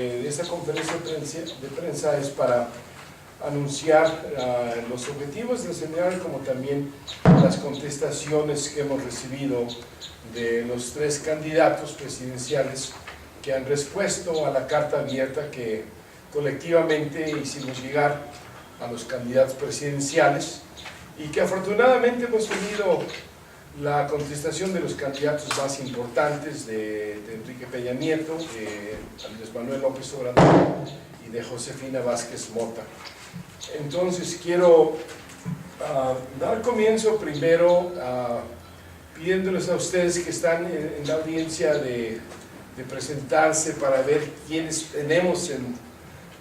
Esta conferencia de prensa es para anunciar los objetivos del seminario, como también las contestaciones que hemos recibido de los 3 candidatos presidenciales que han respuesto a la carta abierta que colectivamente hicimos llegar a los candidatos presidenciales, y que afortunadamente hemos tenido la contestación de los candidatos más importantes de Enrique Peña Nieto, de Andrés Manuel López Obrador y de Josefina Vázquez Mota. Entonces quiero dar comienzo primero pidiéndoles a ustedes que están en la audiencia de presentarse para ver quiénes tenemos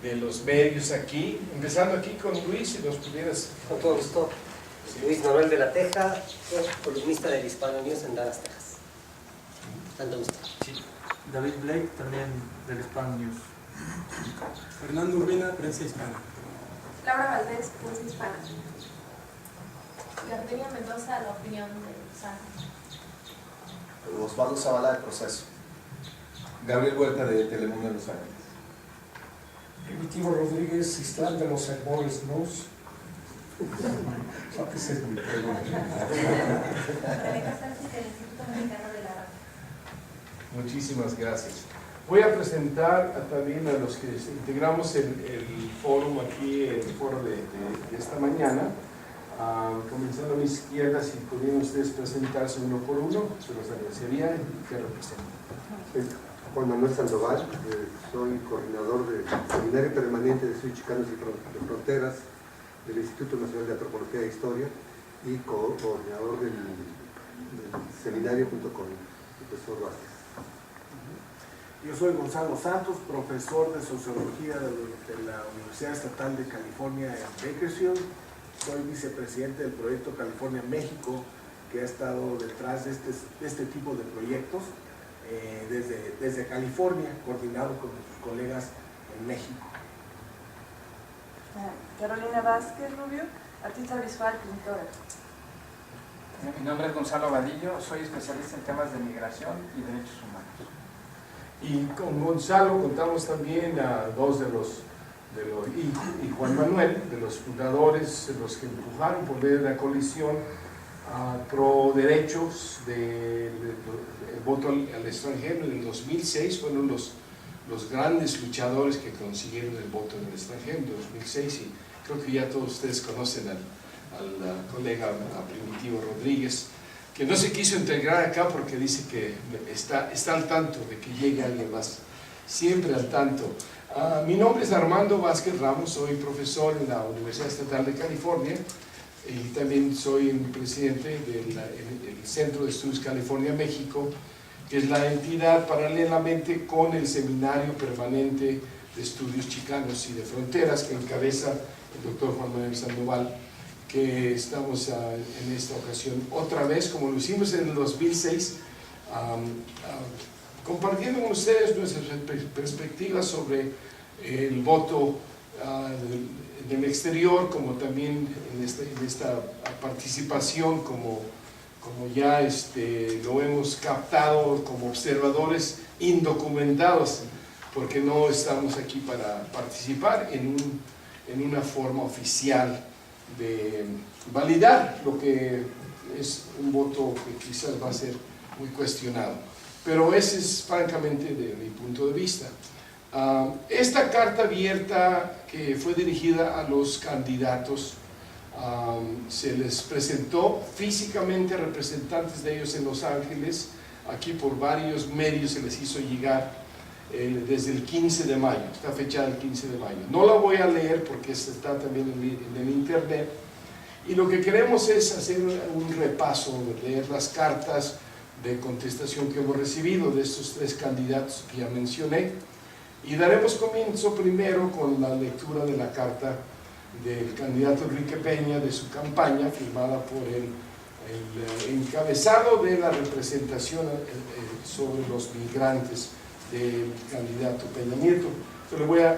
de los medios aquí, empezando aquí con Luis, si nos pudieras. Con todo gusto. Luis Manuel de la Teja, columnista del Hispano News en Dallas, Texas. Tanto gusto. Sí. David Blake, también del Hispano News. Fernando Urbina, prensa hispana. Laura Valdés, prensa hispana. Gardenia Mendoza, La Opinión de San. Osvaldo Zavala, de Proceso. Gabriel Huerta, de Telemundo de Los Ángeles. Primitivo Rodríguez, Islán de los Albores News. Muchísimas gracias. Voy a presentar también a los que integramos el foro aquí, el foro de esta mañana. Comenzando a mi izquierda, si pudieran ustedes presentarse uno por uno, se los agradecería. ¿Y qué representan? Juan Manuel Sandoval, soy coordinador del Seminario Permanente de Estudios Chicanos de Fronteras del Instituto Nacional de Antropología e Historia y coordinador del seminario junto con el profesor Vázquez. Yo soy Gonzalo Santos, profesor de Sociología de la Universidad Estatal de California en Bakersfield. Soy vicepresidente del proyecto California México, que ha estado detrás de este tipo de proyectos desde California, coordinado con nuestros colegas en México. Carolina Vázquez Rubio, artista visual, pintora. Mi nombre es Gonzalo Vadillo, soy especialista en temas de migración y derechos humanos. Y con Gonzalo contamos también a dos y Juan Manuel, de los fundadores, de los que empujaron por medio de la coalición pro derechos del voto al extranjero. En el 2006 fueron los grandes luchadores que consiguieron el voto en el extranjero en 2006, y creo que ya todos ustedes conocen al colega Primitivo Rodríguez, que no se quiso integrar acá porque dice que está al tanto de que llegue alguien más, siempre al tanto. Mi nombre es Armando Vázquez Ramos, soy profesor en la Universidad Estatal de California y también soy el presidente del Centro de Estudios California México, que es la entidad paralelamente con el Seminario Permanente de Estudios Chicanos y de Fronteras, que encabeza el doctor Juan Manuel Sandoval, que estamos en esta ocasión otra vez, como lo hicimos en el 2006, compartiendo con ustedes nuestras perspectivas sobre el voto del exterior, como también en esta participación como ya lo hemos captado como observadores indocumentados, porque no estamos aquí para participar en una forma oficial de validar lo que es un voto que quizás va a ser muy cuestionado. Pero ese es francamente de mi punto de vista. Esta carta abierta que fue dirigida a los candidatos, se les presentó físicamente a representantes de ellos en Los Ángeles. Aquí por varios medios se les hizo llegar desde el 15 de mayo, está fechada el 15 de mayo. No la voy a leer porque está también en el internet, y lo que queremos es hacer un repaso, leer las cartas de contestación que hemos recibido de estos 3 candidatos que ya mencioné, y daremos comienzo primero con la lectura de la carta del candidato Enrique Peña, de su campaña, firmada por el encabezado de la representación sobre los migrantes del candidato Peña Nieto. Yo le voy a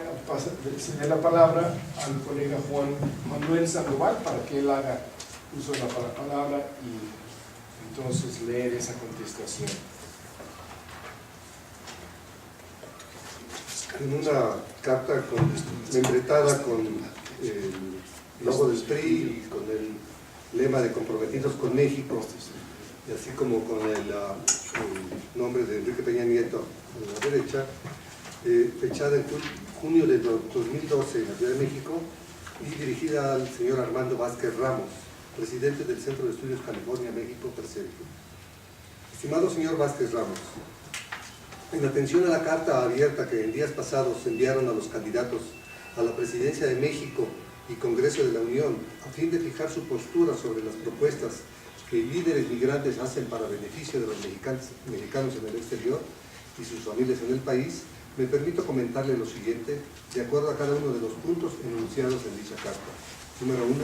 ceder la palabra al colega Juan Manuel Sandoval para que él haga uso de la palabra y entonces leer esa contestación. en una carta membretada con el logo del PRI y con el lema de comprometidos con México, y así como con el nombre de Enrique Peña Nieto a la derecha, fechada en junio de 2012 en la Ciudad de México y dirigida al señor Armando Vázquez Ramos, presidente del Centro de Estudios California, México, Percepto. Estimado señor Vázquez Ramos, en atención a la carta abierta que en días pasados enviaron a los candidatos a la presidencia de México y Congreso de la Unión a fin de fijar su postura sobre las propuestas que líderes migrantes hacen para beneficio de los mexicanos en el exterior y sus familias en el país, me permito comentarle lo siguiente, de acuerdo a cada uno de los puntos enunciados en dicha carta. Número 1.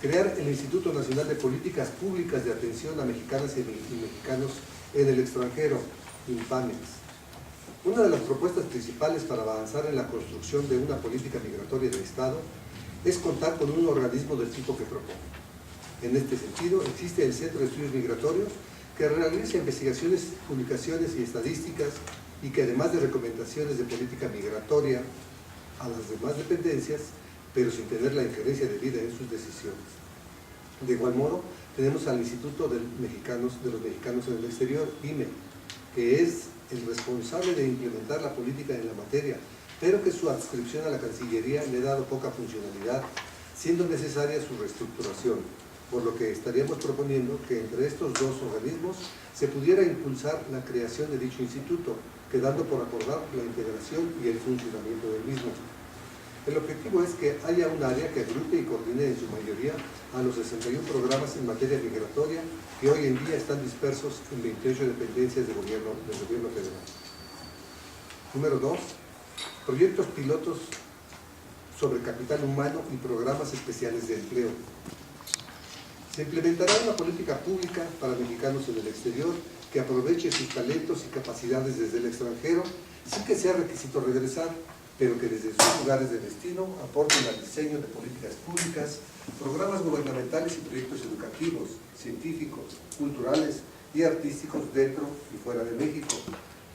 Crear el Instituto Nacional de Políticas Públicas de Atención a Mexicanas y Mexicanos en el extranjero, INPAMEX. Una de las propuestas principales para avanzar en la construcción de una política migratoria del Estado es contar con un organismo del tipo que propongo. En este sentido, existe el Centro de Estudios Migratorios, que realiza investigaciones, publicaciones y estadísticas, y que además de recomendaciones de política migratoria a las demás dependencias, pero sin tener la injerencia debida en sus decisiones. De igual modo, tenemos al Instituto de los Mexicanos en el Exterior, IME, que es el responsable de implementar la política en la materia, pero que su adscripción a la Cancillería le ha dado poca funcionalidad, siendo necesaria su reestructuración, por lo que estaríamos proponiendo que entre estos dos organismos se pudiera impulsar la creación de dicho instituto, quedando por acordar la integración y el funcionamiento del mismo. El objetivo es que haya un área que agrupe y coordine en su mayoría a los 61 programas en materia migratoria que hoy en día están dispersos en 28 dependencias del gobierno federal. Número 2. Proyectos pilotos sobre capital humano y programas especiales de empleo. Se implementará una política pública para mexicanos en el exterior que aproveche sus talentos y capacidades desde el extranjero sin que sea requisito regresar, pero que desde sus lugares de destino aporten al diseño de políticas públicas, programas gubernamentales y proyectos educativos, científicos, culturales y artísticos dentro y fuera de México,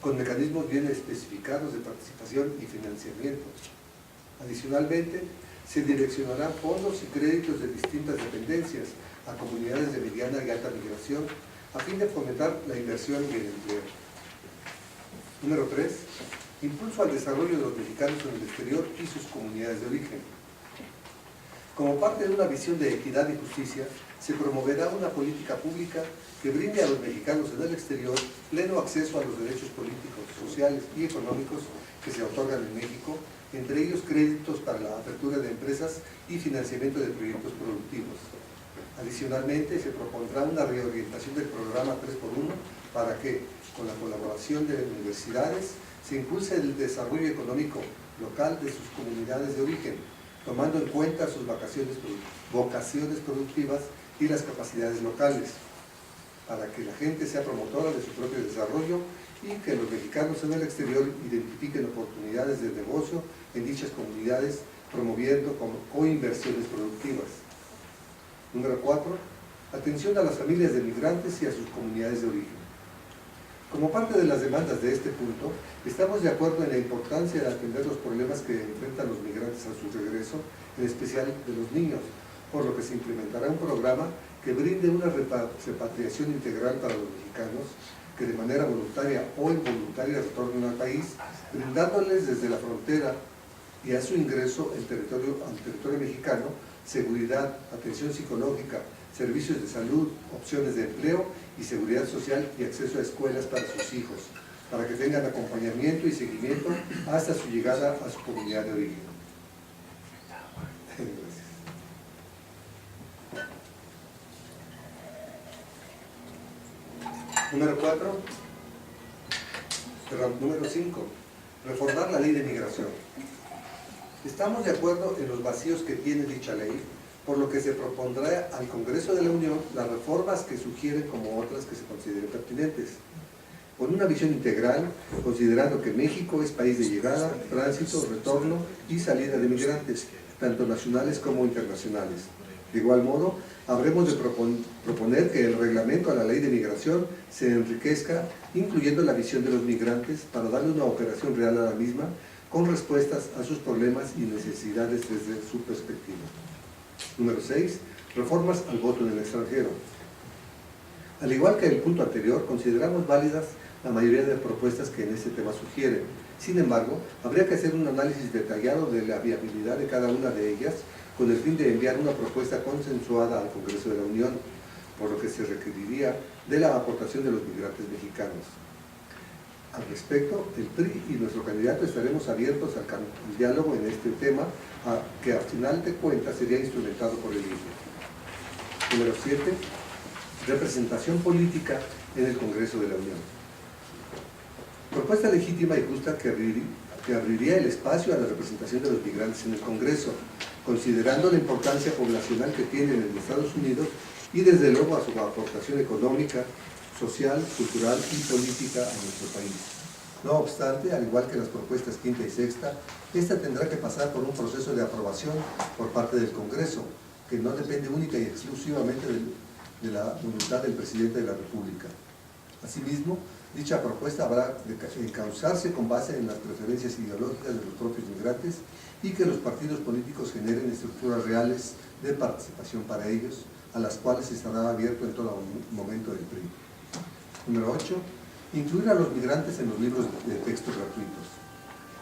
con mecanismos bien especificados de participación y financiamiento. Adicionalmente, se direccionarán fondos y créditos de distintas dependencias a comunidades de mediana y alta migración a fin de fomentar la inversión y el empleo. Número 3. Impulso al desarrollo de los mexicanos en el exterior y sus comunidades de origen. Como parte de una visión de equidad y justicia, se promoverá una política pública que brinde a los mexicanos en el exterior pleno acceso a los derechos políticos, sociales y económicos que se otorgan en México, entre ellos créditos para la apertura de empresas y financiamiento de proyectos productivos. Adicionalmente, se propondrá una reorientación del programa 3x1 para que, con la colaboración de universidades, se impulse el desarrollo económico local de sus comunidades de origen, tomando en cuenta sus vocaciones productivas y las capacidades locales, para que la gente sea promotora de su propio desarrollo y que los mexicanos en el exterior identifiquen oportunidades de negocio en dichas comunidades, promoviendo coinversiones productivas. Número 4. Atención a las familias de migrantes y a sus comunidades de origen. Como parte de las demandas de este punto, estamos de acuerdo en la importancia de atender los problemas que enfrentan los migrantes a su regreso, en especial de los niños, por lo que se implementará un programa que brinde una repatriación integral para los mexicanos que de manera voluntaria o involuntaria retornen al país, brindándoles desde la frontera y a su ingreso al territorio mexicano seguridad, atención psicológica, servicios de salud, opciones de empleo y seguridad social y acceso a escuelas para sus hijos, para que tengan acompañamiento y seguimiento hasta su llegada a su comunidad de origen. Gracias. Número 5. Reformar la ley de migración. Estamos de acuerdo en los vacíos que tiene dicha ley, por lo que se propondrá al Congreso de la Unión las reformas que sugieren como otras que se consideren pertinentes, con una visión integral, considerando que México es país de llegada, tránsito, retorno y salida de migrantes, tanto nacionales como internacionales. De igual modo, habremos de proponer que el reglamento a la ley de migración se enriquezca, incluyendo la visión de los migrantes, para darle una operación real a la misma, con respuestas a sus problemas y necesidades desde su perspectiva. Número 6. Reformas al voto en el extranjero. Al igual que el punto anterior, consideramos válidas la mayoría de propuestas que en este tema sugieren. Sin embargo, habría que hacer un análisis detallado de la viabilidad de cada una de ellas con el fin de enviar una propuesta consensuada al Congreso de la Unión, por lo que se requeriría de la aportación de los migrantes mexicanos. Al respecto, el PRI y nuestro candidato estaremos abiertos al diálogo en este tema, que al final de cuentas sería instrumentado por el INE. Número 7. Representación política en el Congreso de la Unión. Propuesta legítima y justa que abriría el espacio a la representación de los migrantes en el Congreso, considerando la importancia poblacional que tienen en Estados Unidos y desde luego a su aportación económica, social, cultural y política a nuestro país. No obstante, al igual que las propuestas quinta y sexta, esta tendrá que pasar por un proceso de aprobación por parte del Congreso, que no depende única y exclusivamente de la voluntad del Presidente de la República. Asimismo, dicha propuesta habrá de encauzarse con base en las preferencias ideológicas de los propios migrantes y que los partidos políticos generen estructuras reales de participación para ellos, a las cuales estará abierto en todo momento el PRI. Número 8. Incluir a los migrantes en los libros de texto gratuitos.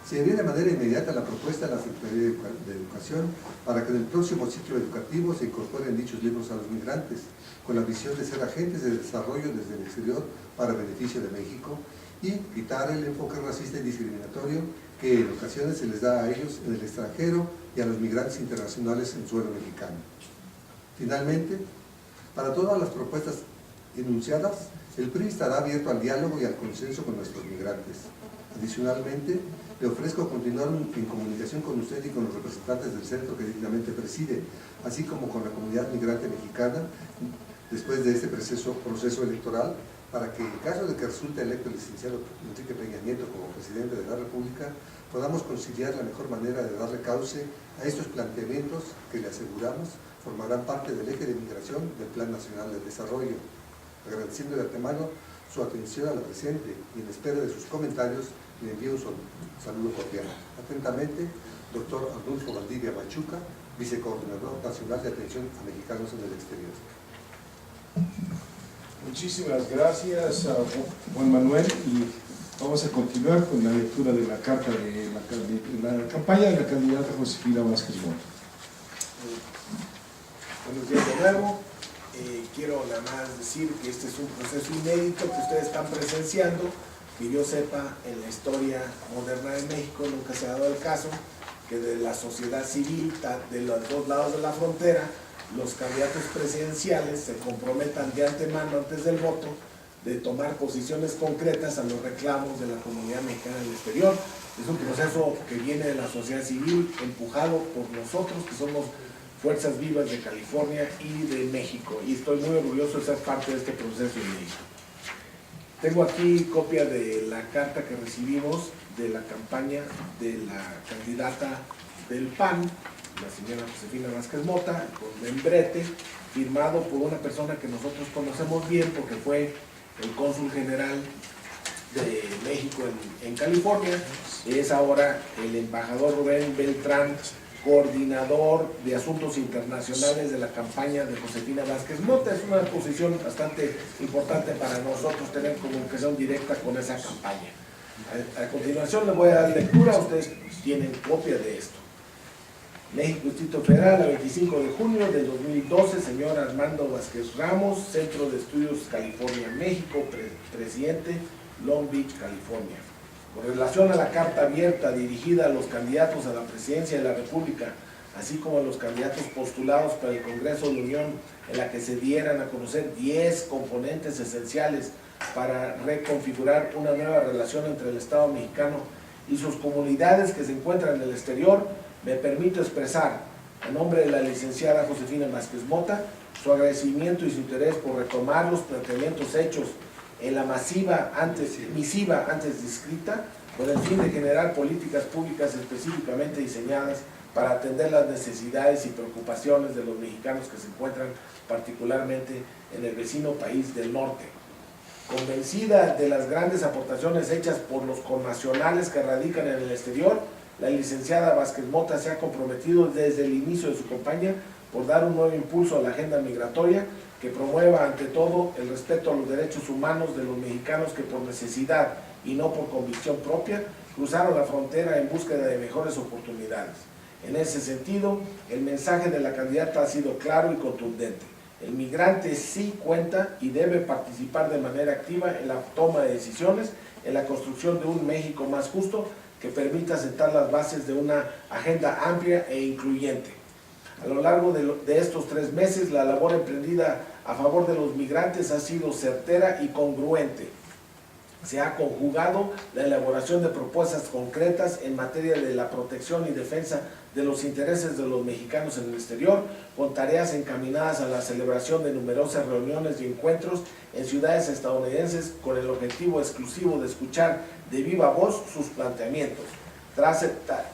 Se envía de manera inmediata la propuesta a la Secretaría de Educación para que en el próximo ciclo educativo se incorporen dichos libros a los migrantes, con la visión de ser agentes de desarrollo desde el exterior para beneficio de México y quitar el enfoque racista y discriminatorio que en ocasiones se les da a ellos en el extranjero y a los migrantes internacionales en suelo mexicano. Finalmente, para todas las propuestas enunciadas, el PRI estará abierto al diálogo y al consenso con nuestros migrantes. Adicionalmente, le ofrezco continuar en comunicación con usted y con los representantes del centro que dignamente preside, así como con la comunidad migrante mexicana, después de este proceso electoral, para que en caso de que resulte electo el licenciado Enrique Peña Nieto como presidente de la República, podamos conciliar la mejor manera de darle cauce a estos planteamientos que le aseguramos formarán parte del eje de migración del Plan Nacional de Desarrollo. Agradeciendo de antemano su atención a la presente y en espera de sus comentarios, le envío un saludo cordial. Atentamente, doctor Arnulfo Valdivia Machuca, vicecoordinador nacional de atención a mexicanos en el exterior. Muchísimas gracias a Juan Manuel, y vamos a continuar con la lectura de la carta de la campaña de la candidata Josefina Vázquez Mota. Buenos días de nuevo. Quiero nada más decir que este es un proceso inédito que ustedes están presenciando, que yo sepa, en la historia moderna de México nunca se ha dado el caso que de la sociedad civil de los dos lados de la frontera los candidatos presidenciales se comprometan de antemano antes del voto de tomar posiciones concretas a los reclamos de la comunidad mexicana en el exterior. Es un proceso que viene de la sociedad civil, empujado por nosotros que somos Fuerzas Vivas de California y de México, y estoy muy orgulloso de ser parte de este proceso inédito. Tengo aquí copia de la carta que recibimos de la campaña de la candidata del PAN, la señora Josefina Vázquez Mota, con membrete, firmado por una persona que nosotros conocemos bien porque fue el cónsul general de México en California, es ahora el embajador Rubén Beltrán, coordinador de asuntos internacionales de la campaña de Josefina Vázquez Mota. Es una posición bastante importante para nosotros tener comunicación directa con esa campaña. A continuación les voy a dar lectura, ustedes tienen copia de esto. México, Distrito Federal, el 25 de junio del 2012, señor Armando Vázquez Ramos, Centro de Estudios California, México, presidente, Long Beach, California. Con relación a la carta abierta dirigida a los candidatos a la presidencia de la República, así como a los candidatos postulados para el Congreso de la Unión, en la que se dieran a conocer 10 componentes esenciales para reconfigurar una nueva relación entre el Estado mexicano y sus comunidades que se encuentran en el exterior, me permito expresar, a nombre de la licenciada Josefina Vázquez Mota, su agradecimiento y su interés por retomar los planteamientos hechos en la misiva antes descrita, con el fin de generar políticas públicas específicamente diseñadas para atender las necesidades y preocupaciones de los mexicanos que se encuentran particularmente en el vecino país del norte. Convencida de las grandes aportaciones hechas por los connacionales que radican en el exterior, La licenciada Vázquez Mota se ha comprometido desde el inicio de su campaña por dar un nuevo impulso a la agenda migratoria que promueva ante todo el respeto a los derechos humanos de los mexicanos que por necesidad y no por convicción propia cruzaron la frontera en búsqueda de mejores oportunidades. En ese sentido, el mensaje de la candidata ha sido claro y contundente. El migrante sí cuenta y debe participar de manera activa en la toma de decisiones, en la construcción de un México más justo que permita sentar las bases de una agenda amplia e incluyente. A lo largo de estos 3 meses, la labor emprendida a favor de los migrantes ha sido certera y congruente. Se ha conjugado la elaboración de propuestas concretas en materia de la protección y defensa de los intereses de los mexicanos en el exterior, con tareas encaminadas a la celebración de numerosas reuniones y encuentros en ciudades estadounidenses con el objetivo exclusivo de escuchar de viva voz sus planteamientos.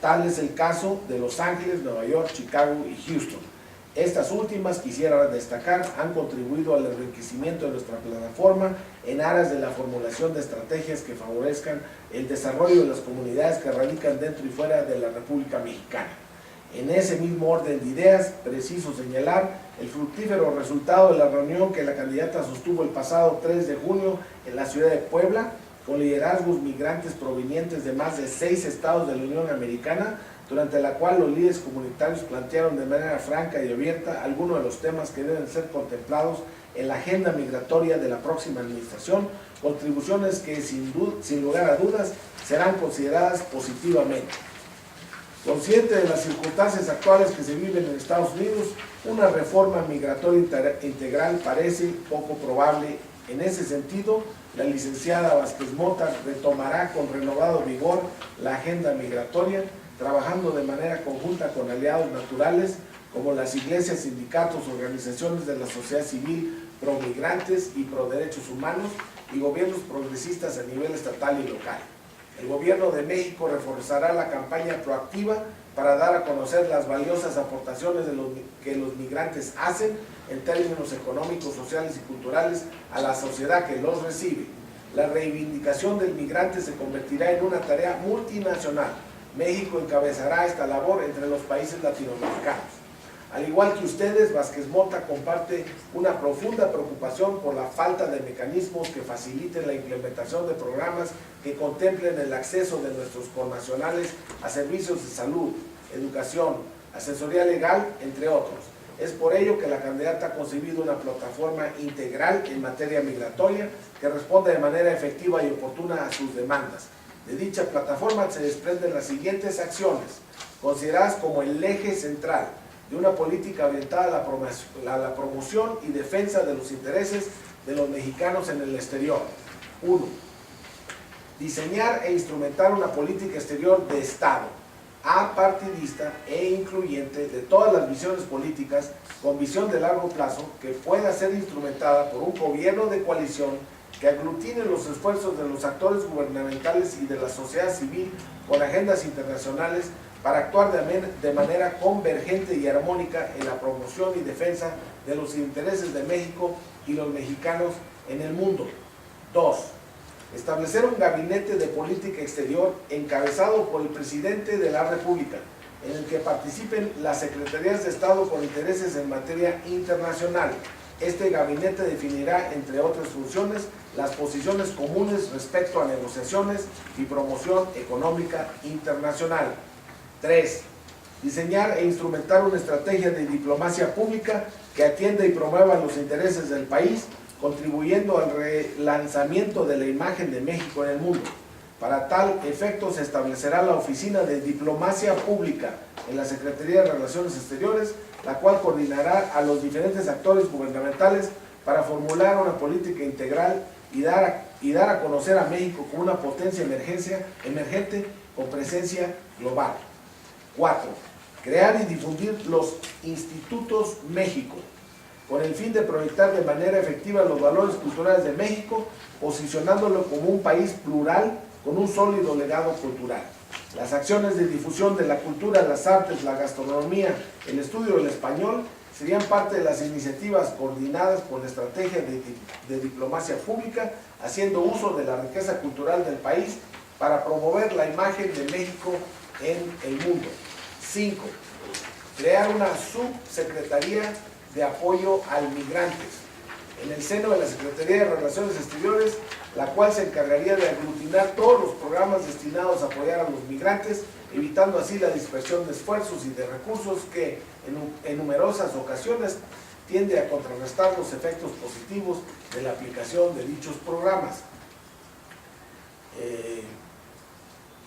Tal es el caso de Los Ángeles, Nueva York, Chicago y Houston. Estas últimas, quisiera destacar, han contribuido al enriquecimiento de nuestra plataforma en aras de la formulación de estrategias que favorezcan el desarrollo de las comunidades que radican dentro y fuera de la República Mexicana. En ese mismo orden de ideas, preciso señalar el fructífero resultado de la reunión que la candidata sostuvo el pasado 3 de junio en la ciudad de Puebla, con liderazgos migrantes provenientes de más de 6 estados de la Unión Americana, durante la cual los líderes comunitarios plantearon de manera franca y abierta algunos de los temas que deben ser contemplados en la agenda migratoria de la próxima administración, contribuciones que sin lugar a dudas serán consideradas positivamente. Consciente de las circunstancias actuales que se viven en Estados Unidos, una reforma migratoria integral parece poco probable. En ese sentido, la licenciada Vázquez Mota retomará con renovado vigor la agenda migratoria, trabajando de manera conjunta con aliados naturales como las iglesias, sindicatos, organizaciones de la sociedad civil pro migrantes y pro derechos humanos y gobiernos progresistas a nivel estatal y local. El gobierno de México reforzará la campaña proactiva para dar a conocer las valiosas aportaciones que los migrantes hacen en términos económicos, sociales y culturales a la sociedad que los recibe. La reivindicación del migrante se convertirá en una tarea multinacional. México encabezará esta labor entre los países latinoamericanos. Al igual que ustedes, Vázquez Mota comparte una profunda preocupación por la falta de mecanismos que faciliten la implementación de programas que contemplen el acceso de nuestros connacionales a servicios de salud, educación, asesoría legal, entre otros. Es por ello que la candidata ha concebido una plataforma integral en materia migratoria que responda de manera efectiva y oportuna a sus demandas. De dicha plataforma se desprenden las siguientes acciones, consideradas como el eje central de una política orientada a la promoción y defensa de los intereses de los mexicanos en el exterior. 1. Diseñar e instrumentar una política exterior de Estado, apartidista e incluyente de todas las visiones políticas con visión de largo plazo que pueda ser instrumentada por un gobierno de coalición que aglutine los esfuerzos de los actores gubernamentales y de la sociedad civil con agendas internacionales para actuar de manera convergente y armónica en la promoción y defensa de los intereses de México y los mexicanos en el mundo. 2. Establecer un gabinete de política exterior encabezado por el presidente de la República, en el que participen las secretarías de Estado con intereses en materia internacional. Este gabinete definirá, entre otras funciones, las posiciones comunes respecto a negociaciones y promoción económica internacional. 3. Diseñar e instrumentar una estrategia de diplomacia pública que atienda y promueva los intereses del país, contribuyendo al relanzamiento de la imagen de México en el mundo. Para tal efecto se establecerá la Oficina de Diplomacia Pública en la Secretaría de Relaciones Exteriores, la cual coordinará a los diferentes actores gubernamentales para formular una política integral y dar a conocer a México como una potencia emergente con presencia global. 4. Crear y difundir los Institutos México, con el fin de proyectar de manera efectiva los valores culturales de México, posicionándolo como un país plural con un sólido legado cultural. Las acciones de difusión de la cultura, las artes, la gastronomía, el estudio del español serían parte de las iniciativas coordinadas por la estrategia de diplomacia pública, haciendo uso de la riqueza cultural del país para promover la imagen de México en el mundo. 5. Crear una subsecretaría de apoyo al migrantes en el seno de la Secretaría de Relaciones Exteriores, la cual se encargaría de aglutinar todos los programas destinados a apoyar a los migrantes, evitando así la dispersión de esfuerzos y de recursos que en numerosas ocasiones tiende a contrarrestar los efectos positivos de la aplicación de dichos programas.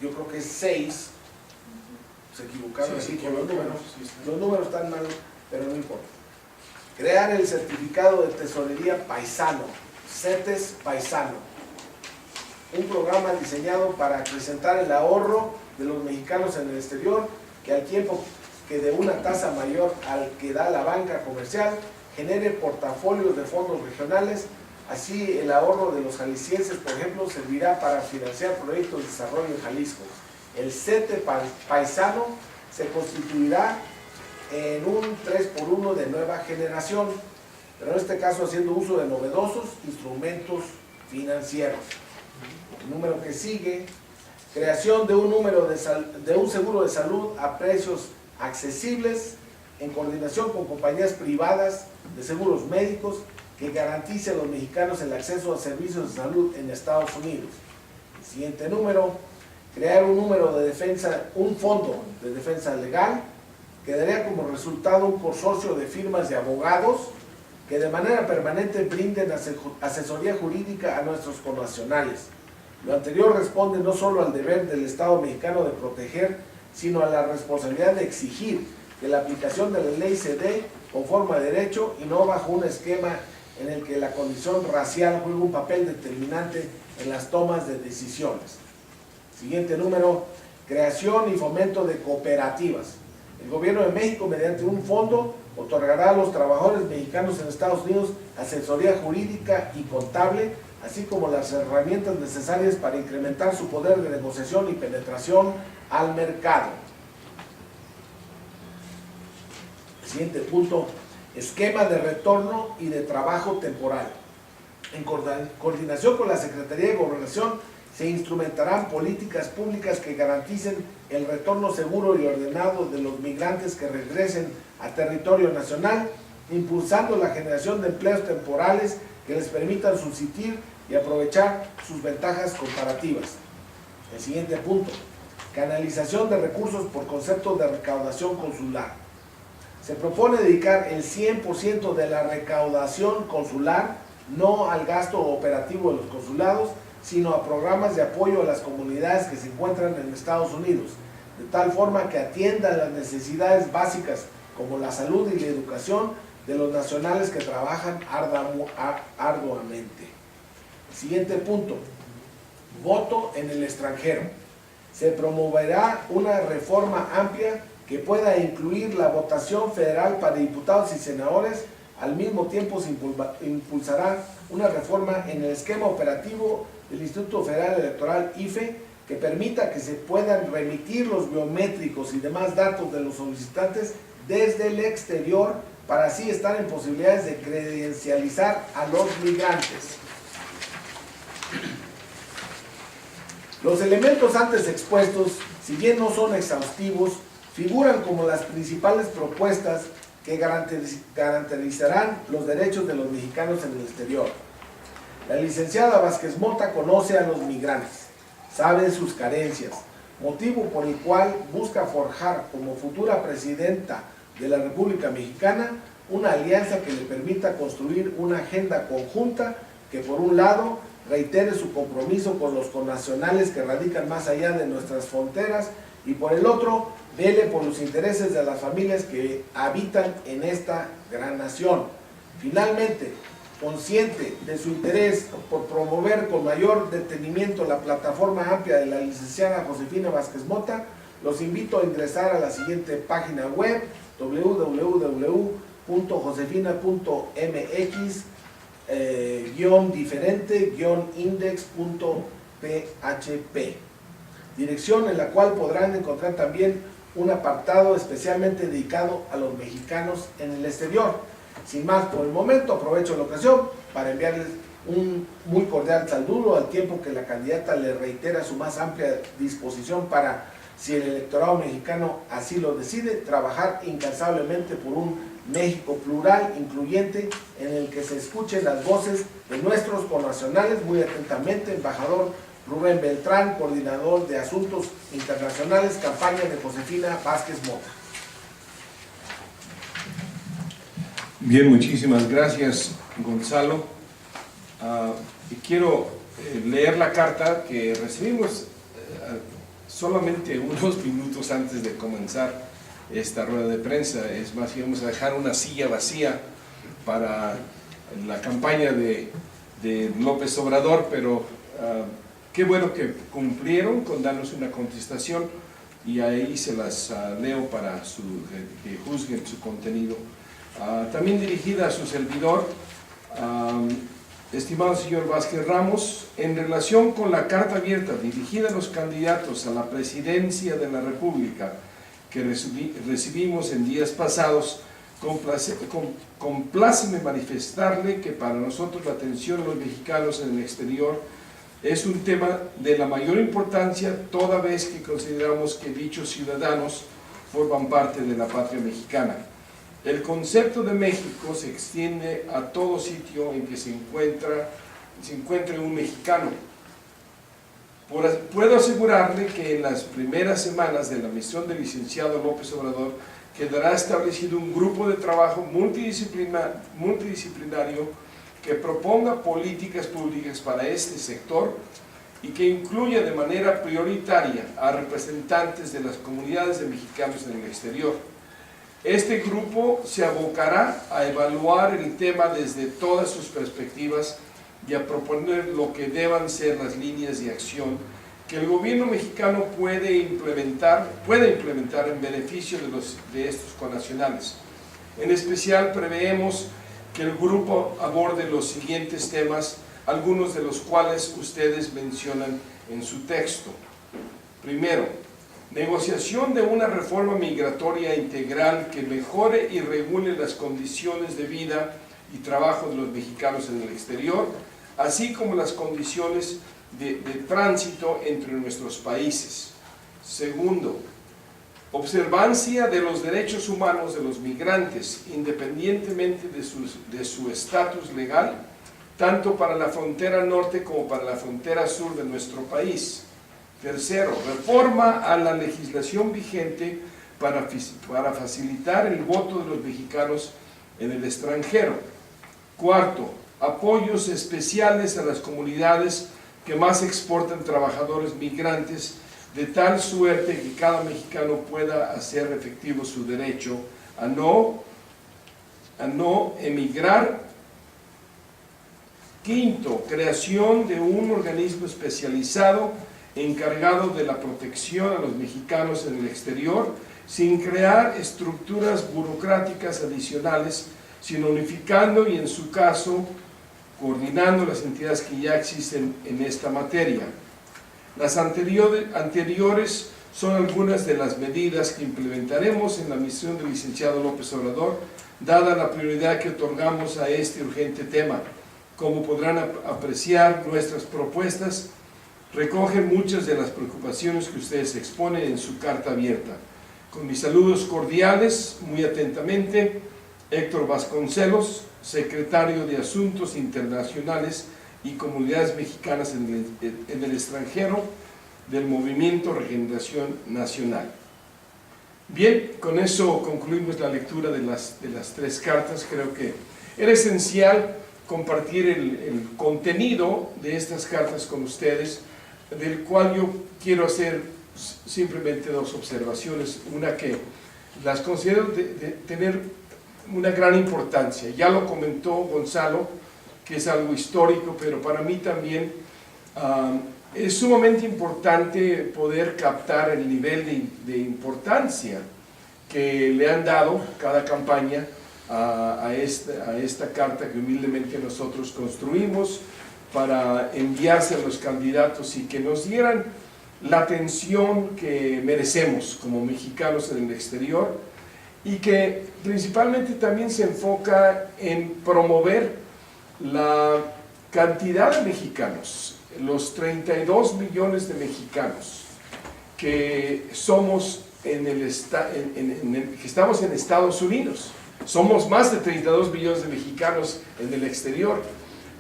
Yo creo que es 6, se equivocaron aquí con los números. Los números están mal, pero no importa. Crear el certificado de tesorería paisano, CETES paisano, un programa diseñado para acrecentar el ahorro de los mexicanos en el exterior, que al tiempo que de una tasa mayor al que da la banca comercial, genere portafolios de fondos regionales. Así el ahorro de los jaliscienses, por ejemplo, servirá para financiar proyectos de desarrollo en Jalisco. El CETE paisano se constituirá en un 3x1 de nueva generación, pero en este caso haciendo uso de novedosos instrumentos financieros. El número que sigue, creación de un seguro de salud a precios accesibles en coordinación con compañías privadas de seguros médicos que garantice a los mexicanos el acceso a servicios de salud en Estados Unidos. El siguiente número, crear un fondo de defensa legal que daría como resultado un consorcio de firmas de abogados que de manera permanente brinden asesoría jurídica a nuestros connacionales. Lo anterior responde no solo al deber del Estado mexicano de proteger, sino a la responsabilidad de exigir que la aplicación de la ley se dé conforme a derecho y no bajo un esquema en el que la condición racial juega un papel determinante en las tomas de decisiones. Siguiente número, creación y fomento de cooperativas. El gobierno de México, mediante un fondo, otorgará a los trabajadores mexicanos en Estados Unidos asesoría jurídica y contable, así como las herramientas necesarias para incrementar su poder de negociación y penetración al mercado. Siguiente punto, esquema de retorno y de trabajo temporal. En coordinación con la Secretaría de Gobernación, se instrumentarán políticas públicas que garanticen el retorno seguro y ordenado de los migrantes que regresen a territorio nacional, impulsando la generación de empleos temporales que les permitan subsistir y aprovechar sus ventajas comparativas. El siguiente punto, canalización de recursos por concepto de recaudación consular. Se propone dedicar el 100% de la recaudación consular no al gasto operativo de los consulados, sino a programas de apoyo a las comunidades que se encuentran en Estados Unidos, de tal forma que atiendan las necesidades básicas como la salud y la educación de los nacionales que trabajan arduamente. Siguiente punto, voto en el extranjero. Se promoverá una reforma amplia que pueda incluir la votación federal para diputados y senadores. Al mismo tiempo se impulsará una reforma en el esquema operativo del Instituto Federal Electoral IFE que permita que se puedan remitir los biométricos y demás datos de los solicitantes desde el exterior para así estar en posibilidades de credencializar a los migrantes. Los elementos antes expuestos, si bien no son exhaustivos, figuran como las principales propuestas que garantizarán los derechos de los mexicanos en el exterior. La licenciada Vázquez Mota conoce a los migrantes, sabe sus carencias, motivo por el cual busca forjar como futura presidenta de la República Mexicana una alianza que le permita construir una agenda conjunta que por un lado reitere su compromiso con los connacionales que radican más allá de nuestras fronteras y por el otro vele por los intereses de las familias que habitan en esta gran nación. Finalmente, consciente de su interés por promover con mayor detenimiento la plataforma amplia de la licenciada Josefina Vázquez Mota, los invito a ingresar a la siguiente página web www.josefina.mx-diferente-index.php, dirección en la cual podrán encontrar también un apartado especialmente dedicado a los mexicanos en el exterior. Sin más por el momento, aprovecho la ocasión para enviarles un muy cordial saludo al tiempo que la candidata le reitera su más amplia disposición para si el electorado mexicano así lo decide, trabajar incansablemente por un México plural, incluyente, en el que se escuchen las voces de nuestros connacionales. Muy atentamente, embajador Rubén Beltrán, coordinador de Asuntos Internacionales, campaña de Josefina Vázquez Mota. Bien, muchísimas gracias, Gonzalo. Y quiero leer la carta que recibimos solamente unos minutos antes de comenzar esta rueda de prensa. Es más, íbamos a dejar una silla vacía para la campaña de López Obrador, pero qué bueno que cumplieron con darnos una contestación, y ahí se las leo para que juzguen su contenido. También dirigida a su servidor, estimado señor Vázquez Ramos, en relación con la carta abierta dirigida a los candidatos a la presidencia de la República que recibimos en días pasados, compláceme manifestarle que para nosotros la atención a los mexicanos en el exterior es un tema de la mayor importancia, toda vez que consideramos que dichos ciudadanos forman parte de la patria mexicana. El concepto de México se extiende a todo sitio en que se encuentre un mexicano. Puedo asegurarle que en las primeras semanas de la misión del licenciado López Obrador quedará establecido un grupo de trabajo multidisciplinario que proponga políticas públicas para este sector y que incluya de manera prioritaria a representantes de las comunidades de mexicanos en el exterior. Este grupo se abocará a evaluar el tema desde todas sus perspectivas y a proponer lo que deban ser las líneas de acción que el gobierno mexicano puede implementar en beneficio de estos connacionales. En especial, preveemos que el grupo aborde los siguientes temas, algunos de los cuales ustedes mencionan en su texto. Primero, negociación de una reforma migratoria integral que mejore y regule las condiciones de vida y trabajo de los mexicanos en el exterior, así como las condiciones de tránsito entre nuestros países. Segundo, observancia de los derechos humanos de los migrantes, independientemente de su estatus legal, tanto para la frontera norte como para la frontera sur de nuestro país. Tercero, reforma a la legislación vigente para facilitar el voto de los mexicanos en el extranjero. Cuarto, apoyos especiales a las comunidades que más exportan trabajadores migrantes, de tal suerte que cada mexicano pueda hacer efectivo su derecho a no emigrar. Quinto, creación de un organismo especializado encargado de la protección a los mexicanos en el exterior, sin crear estructuras burocráticas adicionales, sino unificando y, en su caso, coordinando las entidades que ya existen en esta materia. Las anteriores son algunas de las medidas que implementaremos en la misión del licenciado López Obrador, dada la prioridad que otorgamos a este urgente tema. Como podrán apreciar, nuestras propuestas recogen muchas de las preocupaciones que ustedes exponen en su carta abierta. Con mis saludos cordiales, muy atentamente, Héctor Vasconcelos, secretario de Asuntos Internacionales y Comunidades Mexicanas en el extranjero del Movimiento Regeneración Nacional. Bien, con eso concluimos la lectura de las tres cartas. Creo que era esencial compartir el contenido de estas cartas con ustedes, del cual yo quiero hacer simplemente dos observaciones. Una que las considero de tener una gran importancia. Ya lo comentó Gonzalo, que es algo histórico, pero para mí también es sumamente importante poder captar el nivel de importancia que le han dado cada campaña a esta carta que humildemente nosotros construimos para enviarse a los candidatos y que nos dieran la atención que merecemos como mexicanos en el exterior, y que principalmente también se enfoca en promover la cantidad de mexicanos, los 32 millones de mexicanos que somos que estamos en Estados Unidos. Somos más de 32 millones de mexicanos en el exterior,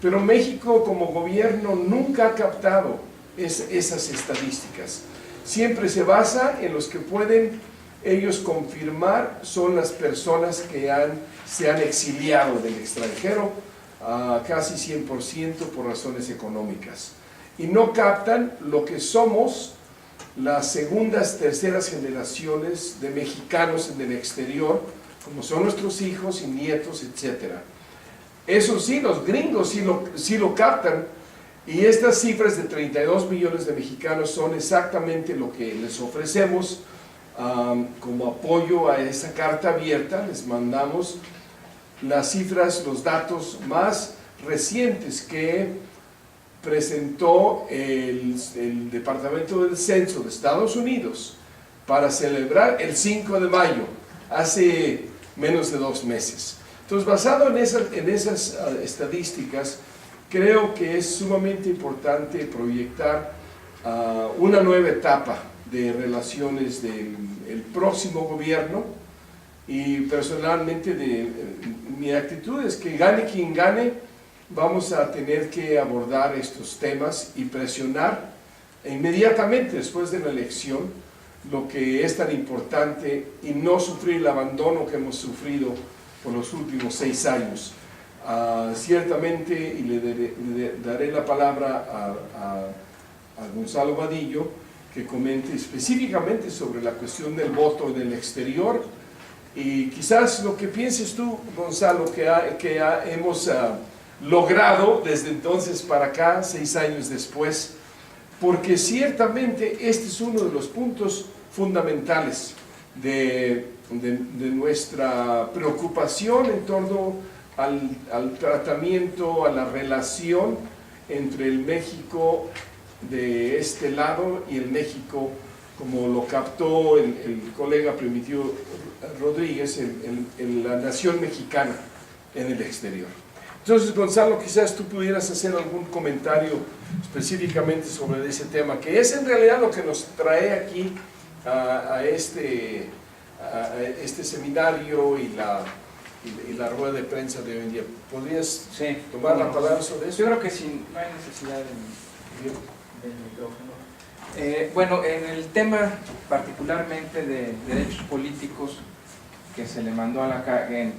pero México como gobierno nunca ha captado esas estadísticas. Siempre se basa en los que pueden ellos confirmar son las personas que se han exiliado del extranjero, casi 100% por razones económicas. Y no captan lo que somos las segundas, terceras generaciones de mexicanos en el exterior, como son nuestros hijos y nietos, etc. Eso sí, los gringos sí lo captan, y estas cifras de 32 millones de mexicanos son exactamente lo que les ofrecemos como apoyo a esa carta abierta. Les mandamos las cifras, los datos más recientes que presentó el Departamento del Censo de Estados Unidos para celebrar el 5 de mayo, hace menos de 2 meses. Entonces, basado en esas estadísticas, creo que es sumamente importante proyectar una nueva etapa de relaciones del próximo gobierno, y personalmente mi actitud es que gane quien gane, vamos a tener que abordar estos temas y presionar inmediatamente después de la elección lo que es tan importante y no sufrir el abandono que hemos sufrido por los últimos 6 años. Ciertamente, y le daré la palabra a Gonzalo Vadillo, que comente específicamente sobre la cuestión del voto en el exterior, y quizás lo que pienses tú, Gonzalo, que hemos logrado desde entonces para acá, 6 años después, porque ciertamente este es uno de los puntos fundamentales de nuestra preocupación en torno al tratamiento, a la relación entre el México de este lado y el México, como lo captó el colega Primitivo Rodríguez, la nación mexicana en el exterior. Entonces, Gonzalo, quizás tú pudieras hacer algún comentario específicamente sobre ese tema, que es en realidad lo que nos trae aquí a este seminario y la rueda de prensa de hoy en día. ¿Podrías tomar la palabra sobre eso? Yo creo que sí, no hay necesidad del micrófono. Bueno, en el tema particularmente de derechos políticos que se le mandó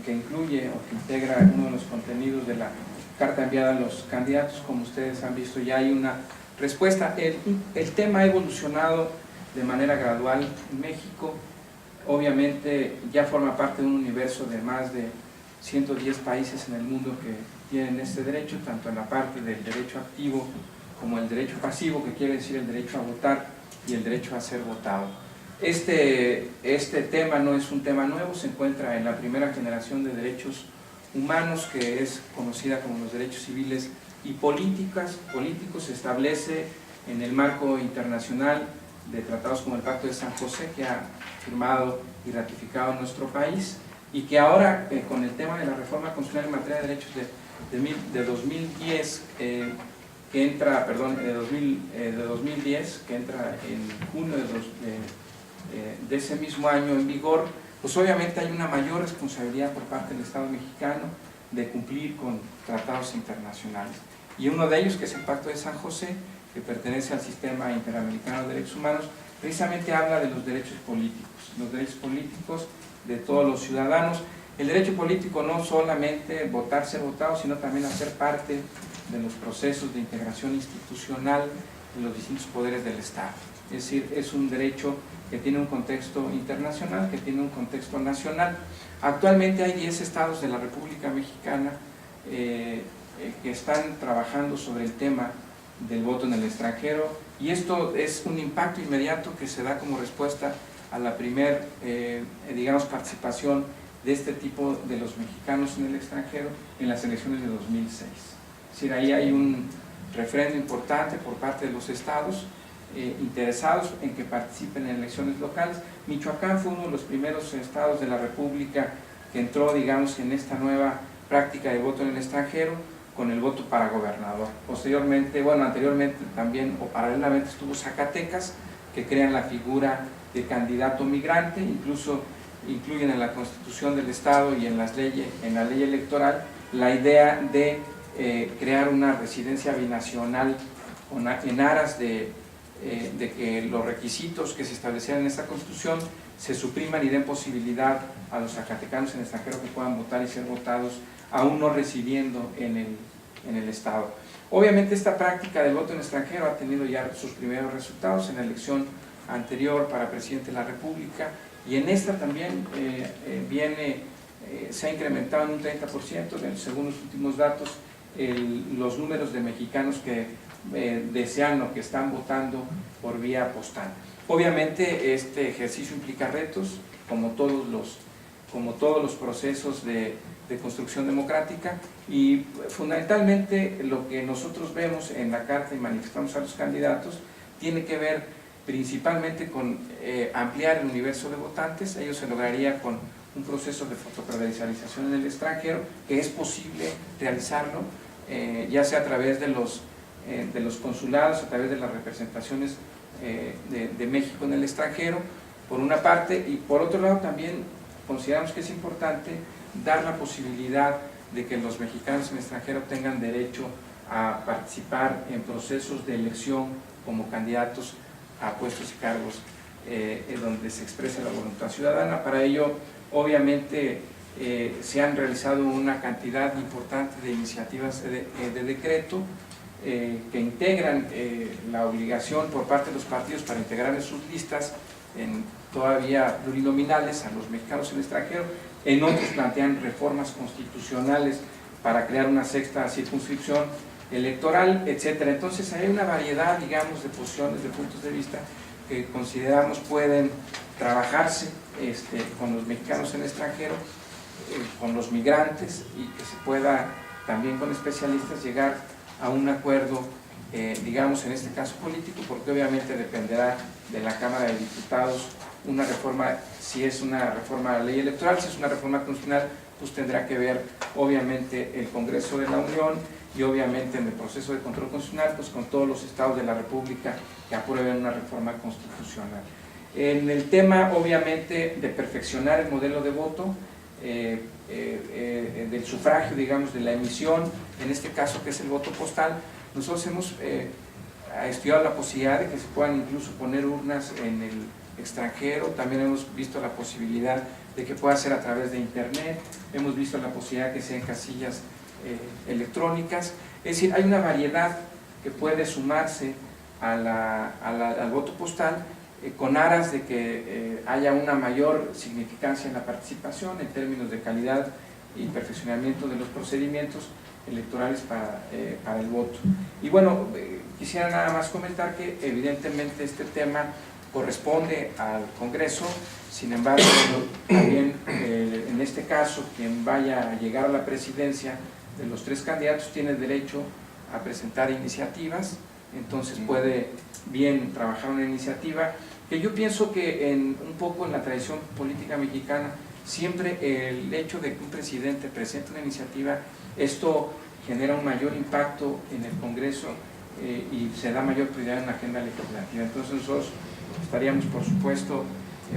que incluye o que integra uno de los contenidos de la carta enviada a los candidatos, como ustedes han visto, ya hay una respuesta. El tema ha evolucionado de manera gradual en México. Obviamente ya forma parte de un universo de más de 110 países en el mundo que tienen este derecho, tanto en la parte del derecho activo como el derecho pasivo, que quiere decir el derecho a votar y el derecho a ser votado. Este tema no es un tema nuevo, se encuentra en la primera generación de derechos humanos, que es conocida como los derechos civiles y políticos. Se establece en el marco internacional de tratados como el Pacto de San José, que ha firmado y ratificado nuestro país, y que ahora con el tema de la reforma constitucional en materia de derechos de 2010, que entra, de 2010, que entra en junio de ese mismo año en vigor, pues obviamente hay una mayor responsabilidad por parte del Estado mexicano de cumplir con tratados internacionales. Y uno de ellos, que es el Pacto de San José, que pertenece al Sistema Interamericano de Derechos Humanos, precisamente habla de los derechos políticos de todos los ciudadanos. El derecho político no solamente votar, ser votado, sino también hacer parte de los procesos de integración institucional de los distintos poderes del Estado. Es decir, es un derecho que tiene un contexto internacional, que tiene un contexto nacional. Actualmente hay 10 estados de la República Mexicana que están trabajando sobre el tema del voto en el extranjero, y esto es un impacto inmediato que se da como respuesta a la primera, participación de este tipo de los mexicanos en el extranjero en las elecciones de 2006. Es decir, ahí hay un referendo importante por parte de los estados interesados en que participen en elecciones locales. Michoacán fue uno de los primeros estados de la República que entró, en esta nueva práctica de voto en el extranjero, con el voto para gobernador. Posteriormente, anteriormente también o paralelamente estuvo Zacatecas, que crean la figura de candidato migrante, incluso incluyen en la Constitución del Estado y en las leyes, en la ley electoral, la idea de crear una residencia binacional en aras de que los requisitos que se establecieran en esta Constitución se supriman y den posibilidad a los zacatecanos en el extranjero que puedan votar y ser votados, aún no residiendo en el Estado. Obviamente esta práctica del voto en extranjero ha tenido ya sus primeros resultados en la elección anterior para presidente de la República, y en esta también se ha incrementado en un 30%, según los últimos datos, los números de mexicanos que desean o que están votando por vía postal. Obviamente este ejercicio implica retos, como todos los procesos de construcción democrática, y fundamentalmente lo que nosotros vemos en la carta y manifestamos a los candidatos tiene que ver principalmente con ampliar el universo de votantes. Ello se lograría con un proceso de fotocredencialización en el extranjero, que es posible realizarlo, ya sea a través de los consulados, a través de las representaciones de México en el extranjero, por una parte, y por otro lado también consideramos que es importante dar la posibilidad de que los mexicanos en el extranjero tengan derecho a participar en procesos de elección como candidatos a puestos y cargos donde se exprese la voluntad ciudadana. Para ello, obviamente, se han realizado una cantidad importante de iniciativas de decreto que integran la obligación por parte de los partidos para integrar en sus listas todavía plurinominales a los mexicanos en el extranjero. En otros plantean reformas constitucionales para crear una sexta circunscripción electoral, etcétera. Entonces hay una variedad, digamos, de posiciones, de puntos de vista que consideramos pueden trabajarse con los mexicanos en el extranjero, con los migrantes, y que se pueda también con especialistas llegar a un acuerdo, digamos, en este caso político, porque obviamente dependerá de la Cámara de Diputados una reforma. Si es una reforma a la ley electoral, si es una reforma constitucional, pues tendrá que ver obviamente el Congreso de la Unión, y obviamente en el proceso de control constitucional, pues con todos los estados de la República que aprueben una reforma constitucional. En el tema, obviamente, de perfeccionar el modelo de voto, del sufragio, digamos, de la emisión, en este caso que es el voto postal, nosotros hemos estudiado la posibilidad de que se puedan incluso poner urnas en el extranjero. También hemos visto la posibilidad de que pueda ser a través de internet, hemos visto la posibilidad de que sean casillas electrónicas. Es decir, hay una variedad que puede sumarse al voto postal, con aras de que haya una mayor significancia en la participación en términos de calidad y perfeccionamiento de los procedimientos electorales para el voto. Y bueno, quisiera nada más comentar que evidentemente este tema corresponde al Congreso. Sin embargo, también en este caso, quien vaya a llegar a la presidencia de los tres candidatos tiene derecho a presentar iniciativas. Entonces puede bien trabajar una iniciativa, que yo pienso que un poco en la tradición política mexicana, siempre el hecho de que un presidente presente una iniciativa, esto genera un mayor impacto en el Congreso y se da mayor prioridad en la agenda legislativa. Entonces nosotros estaríamos, por supuesto,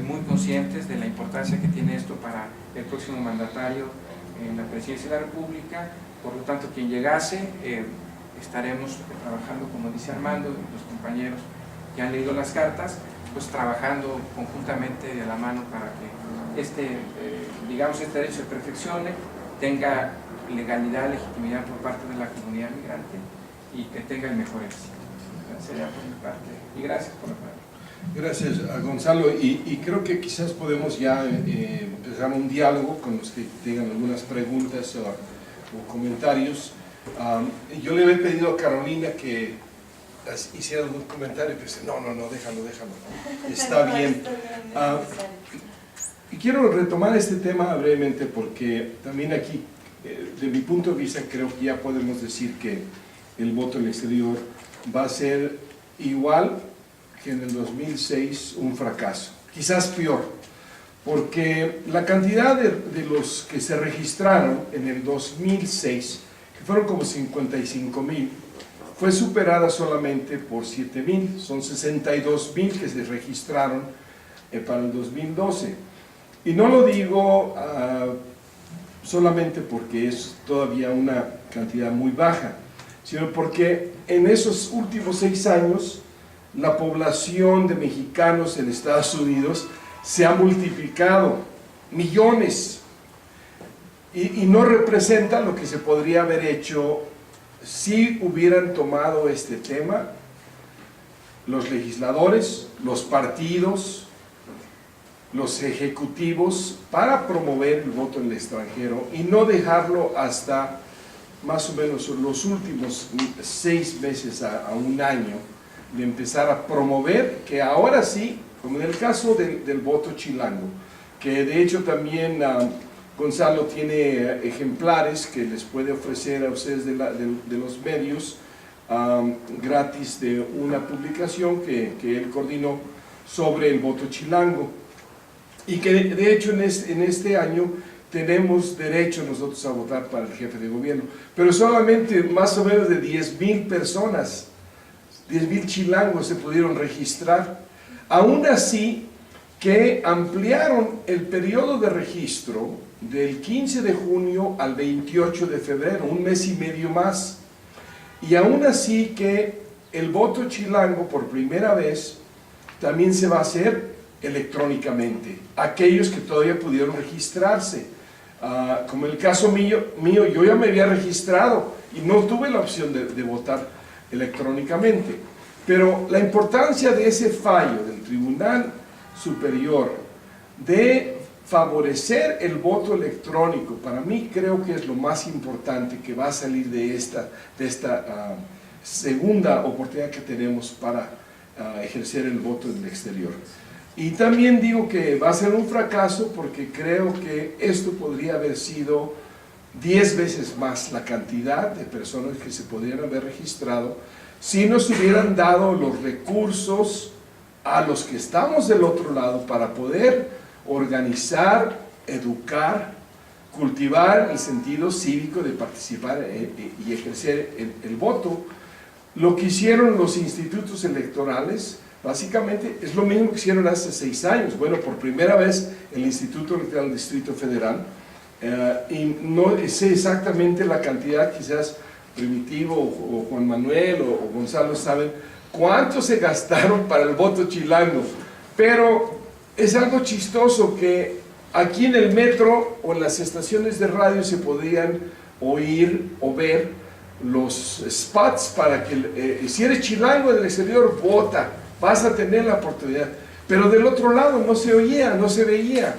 muy conscientes de la importancia que tiene esto para el próximo mandatario en la presidencia de la República. Por lo tanto, quien llegase, estaremos trabajando, como dice Armando y los compañeros que han leído las cartas, pues trabajando conjuntamente de la mano para que digamos, este derecho se perfeccione, tenga legalidad, legitimidad por parte de la comunidad migrante y que tenga el mejor éxito. Sería por mi parte. Y gracias por la palabra. Gracias a Gonzalo, y creo que quizás podemos ya empezar un diálogo con los que tengan algunas preguntas o comentarios. Yo le había pedido a Carolina que hiciera algún comentario, pero dice, no, déjalo, está bien. Y quiero retomar este tema brevemente porque también aquí, de mi punto de vista, creo que ya podemos decir que el voto en el exterior va a ser igual que en el 2006 un fracaso, quizás peor, porque la cantidad de los que se registraron en el 2006, que fueron como 55,000, fue superada solamente por 7,000, son 62,000 que se registraron para el 2012. Y no lo digo solamente porque es todavía una cantidad muy baja, sino porque en esos últimos 6 años la población de mexicanos en Estados Unidos se ha multiplicado, millones, y no representa lo que se podría haber hecho si hubieran tomado este tema los legisladores, los partidos, los ejecutivos, para promover el voto en el extranjero y no dejarlo hasta más o menos los últimos 6 meses a un año de empezar a promover, que ahora sí, como en el caso del voto chilango, que de hecho también Gonzalo tiene ejemplares que les puede ofrecer a ustedes de los medios gratis, de una publicación que él coordinó sobre el voto chilango, y que de hecho en este año tenemos derecho nosotros a votar para el jefe de gobierno, pero solamente más o menos de 10,000 personas, 10,000 chilangos se pudieron registrar. Aún así, que ampliaron el periodo de registro del 15 de junio al 28 de febrero, un mes y medio más, y aún así que el voto chilango por primera vez también se va a hacer electrónicamente, aquellos que todavía pudieron registrarse. Como el caso mío, yo ya me había registrado y no tuve la opción de votar electrónicamente, pero la importancia de ese fallo del Tribunal Superior de favorecer el voto electrónico, para mí creo que es lo más importante que va a salir de esta segunda oportunidad que tenemos para ejercer el voto en el exterior. Y también digo que va a ser un fracaso porque creo que esto podría haber sido 10 veces más la cantidad de personas que se podrían haber registrado si nos hubieran dado los recursos a los que estamos del otro lado para poder organizar, educar, cultivar el sentido cívico de participar y ejercer el voto. Lo que hicieron los institutos electorales básicamente es lo mismo que hicieron hace 6 años. Bueno, por primera vez el Instituto Electoral del Distrito Federal, y no sé exactamente la cantidad, quizás Primitivo o Juan Manuel o Gonzalo saben cuánto se gastaron para el voto chilango, pero es algo chistoso que aquí en el metro o en las estaciones de radio se podían oír o ver los spots para que si eres chilango del exterior, vota, vas a tener la oportunidad, pero del otro lado no se oía, no se veía.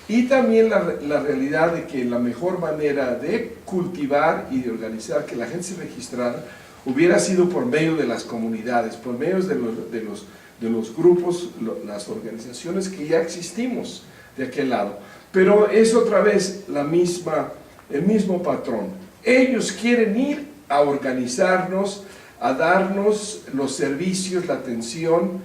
Y también la realidad de que la mejor manera de cultivar y de organizar que la gente se registrara hubiera sido por medio de las comunidades, por medio de los grupos, las organizaciones que ya existimos de aquel lado. Pero es otra vez el mismo patrón. Ellos quieren ir a organizarnos, a darnos los servicios, la atención,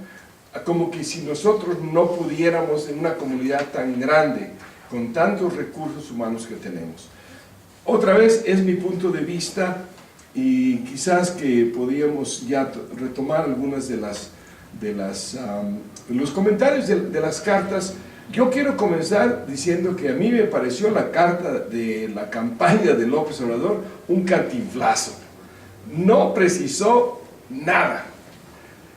como que si nosotros no pudiéramos en una comunidad tan grande, con tantos recursos humanos que tenemos. Otra vez es mi punto de vista, y quizás que podíamos ya retomar algunas de los comentarios de las cartas. Yo quiero comenzar diciendo que a mí me pareció la carta de la campaña de López Obrador un cantinflazo. No precisó nada.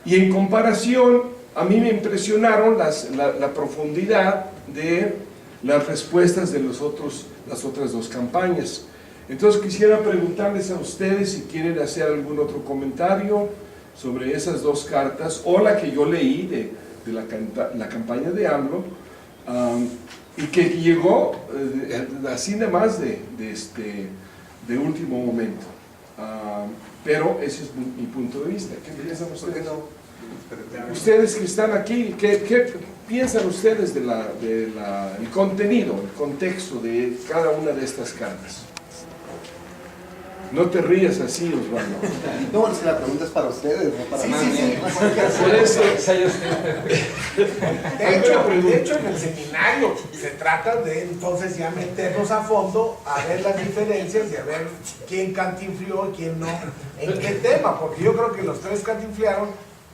Y en comparación, a mí me impresionaron la profundidad de las respuestas de las otras 2 campañas. Entonces quisiera preguntarles a ustedes si quieren hacer algún otro comentario sobre esas 2 cartas, o la que yo leí de la campaña de AMLO, y que llegó así de más de último momento. Pero ese es mi punto de vista. ¿Qué piensan ustedes? Ustedes que están aquí, ¿qué piensan ustedes del el contenido, el contexto de cada una de estas cartas? No te rías así, Osvaldo. No, es que la pregunta es para ustedes, no para mí. Por eso, De hecho, en el seminario se trata de entonces ya meternos a fondo a ver las diferencias y a ver quién cantinfrió y quién no, en qué tema, porque yo creo que los tres cantinfriaron,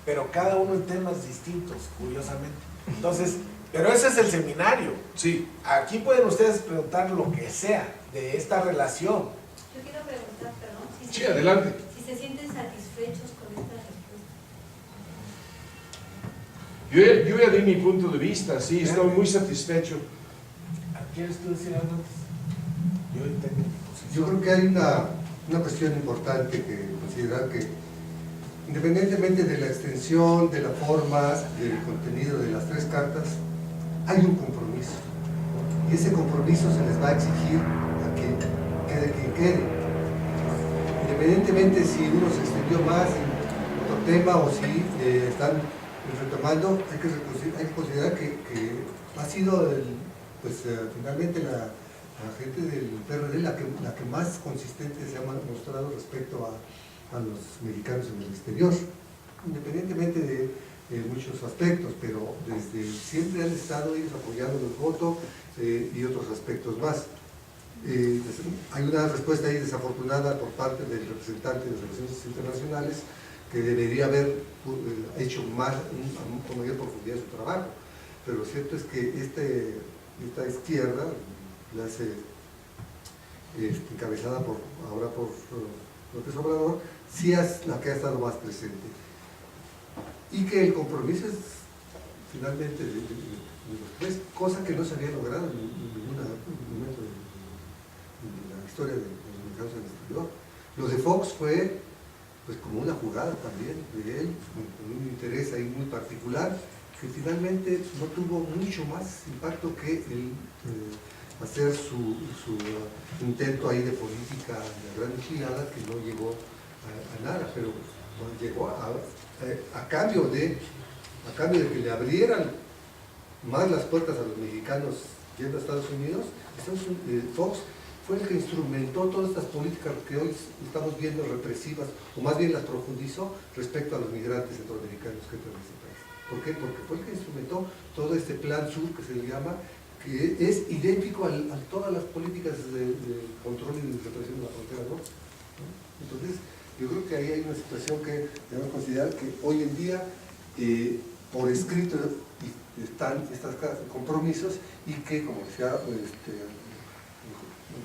pero cada uno en temas distintos, curiosamente. Entonces, pero ese es el seminario. sí. Aquí pueden ustedes preguntar lo que sea de esta relación. Yo quiero preguntar, perdón, Sí, adelante. si se sienten satisfechos con esta respuesta. Yo ya di mi punto de vista, sí, estoy muy satisfecho. ¿Quieres tú decir algo antes? Yo tengo mi posición. Yo creo que hay una cuestión importante que considerar que independientemente de la extensión, de la forma, del contenido de las tres cartas, hay un compromiso. Y ese compromiso se les va a exigir a que quede quien quede. Independientemente si uno se extendió más en otro tema o si están retomando, hay que considerar que ha sido finalmente la gente del PRD la que más consistente se ha mostrado respecto a los mexicanos en el exterior, independientemente de muchos aspectos, pero desde siempre han estado ellos apoyando el voto y otros aspectos más. Hay una respuesta ahí desafortunada por parte del representante de las relaciones internacionales que debería haber hecho más, con mayor profundidad su trabajo, pero lo cierto es que esta izquierda, encabezada ahora por López Obrador, sí es la que ha estado más presente. Y que el compromiso es finalmente de los tres, cosa que no se había logrado en ningún momento de la historia de los mexicanos en el exterior. Lo de Fox fue pues como una jugada también de él, con un interés ahí muy particular, que finalmente no tuvo mucho más impacto que el hacer su intento ahí de política de la gran enchilada, que no llegó a nada, pero llegó a cambio de que le abrieran más las puertas a los mexicanos yendo a Estados Unidos. Fox fue el que instrumentó todas estas políticas que hoy estamos viendo represivas, o más bien las profundizó respecto a los migrantes centroamericanos que entran en ese país. ¿Por qué? Porque fue el que instrumentó todo este plan sur que se le llama, que es idéntico a todas las políticas de control y de represión de la frontera norte, ¿no? Entonces, yo creo que ahí hay una situación que debemos considerar que hoy en día, por escrito, están estos compromisos y que, como decía